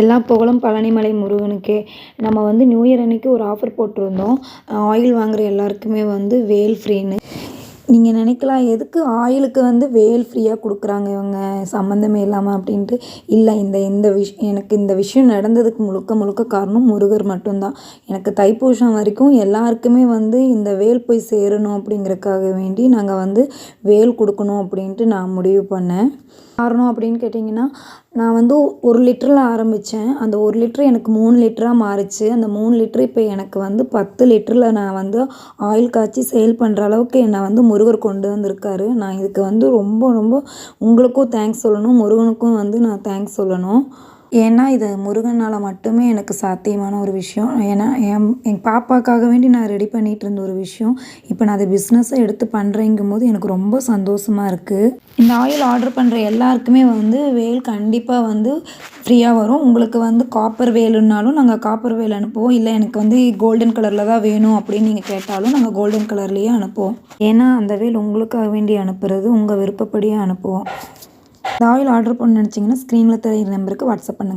எல்லா புகழும் பழனிமலை முருகனுக்கே. நம்ம வந்து நியூ இயர் அன்னைக்கு ஒரு ஆஃபர் போட்டிருந்தோம். ஆயில் வாங்குற எல்லாருக்குமே வந்து வேல் ஃப்ரீன்னு. நீங்கள் நினைக்கலாம், எதுக்கு ஆயிலுக்கு வந்து வேல் ஃப்ரீயாக கொடுக்குறாங்க இவங்க சம்மந்தமே இல்லாமல் அப்படின்ட்டு. இல்லை, எனக்கு இந்த விஷயம் நடந்ததுக்கு முழுக்க முழுக்க காரணம் முருகர் மட்டும்தான். எனக்கு தைப்பூசம் வரைக்கும் எல்லாருக்குமே வந்து இந்த வேல் போய் சேரணும் அப்படிங்கிறதுக்காக வேண்டி நாங்கள் வந்து வேல் கொடுக்கணும் அப்படின்ட்டு நான் முடிவு பண்ணேன். காரணம் அப்படின்னு கேட்டிங்கன்னா, நான் வந்து 1 லிட்டரில் ஆரம்பித்தேன். அந்த 1 லிட்டர் எனக்கு 3 லிட்டராக மாறிச்சு. அந்த 3 லிட்டர் இப்போ எனக்கு வந்து 10 லிட்டரில் நான் வந்து ஆயில் காய்ச்சி சேல் பண்ணுற அளவுக்கு என்னை வந்து முருகர் கொண்டு வந்திருக்காரு. நான் இதுக்கு வந்து ரொம்ப ரொம்ப உங்களுக்கும் தேங்க்ஸ் சொல்லணும், முருகனுக்கும் வந்து நான் தேங்க்ஸ் சொல்லணும். ஏன்னா இது முருகனால் மட்டுமே எனக்கு சாத்தியமான ஒரு விஷயம். ஏன்னா என் பாப்பாக்காக வேண்டி நான் ரெடி பண்ணிகிட்டு இருந்த ஒரு விஷயம். இப்போ நான் அதை பிஸ்னஸாக எடுத்து பண்ணுறேங்கும்போது எனக்கு ரொம்ப சந்தோஷமாக இருக்குது. இந்த ஆயில் ஆர்டர் பண்ணுற எல்லாருக்குமே வந்து வேல் கண்டிப்பாக வந்து ஃப்ரீயாக வரும். உங்களுக்கு வந்து காப்பர் வேலுன்னாலும் நாங்கள் காப்பர் வேல் அனுப்புவோம். இல்லை எனக்கு வந்து கோல்டன் கலரில் தான் வேணும் அப்படின்னு நீங்கள் கேட்டாலும் நாங்கள் கோல்டன் கலர்லேயே அனுப்புவோம். ஏன்னா அந்த வேல் உங்களுக்காக வேண்டி அனுப்புறது உங்கள் விருப்பப்படியே அனுப்புவோம். இந்த ஆயில் ஆர்டர் பண்ண நினச்சிங்கன்னா ஸ்க்ரீனில் தெரிகிற நம்பருக்கு வாட்ஸ்அப் பண்ணுங்கள்.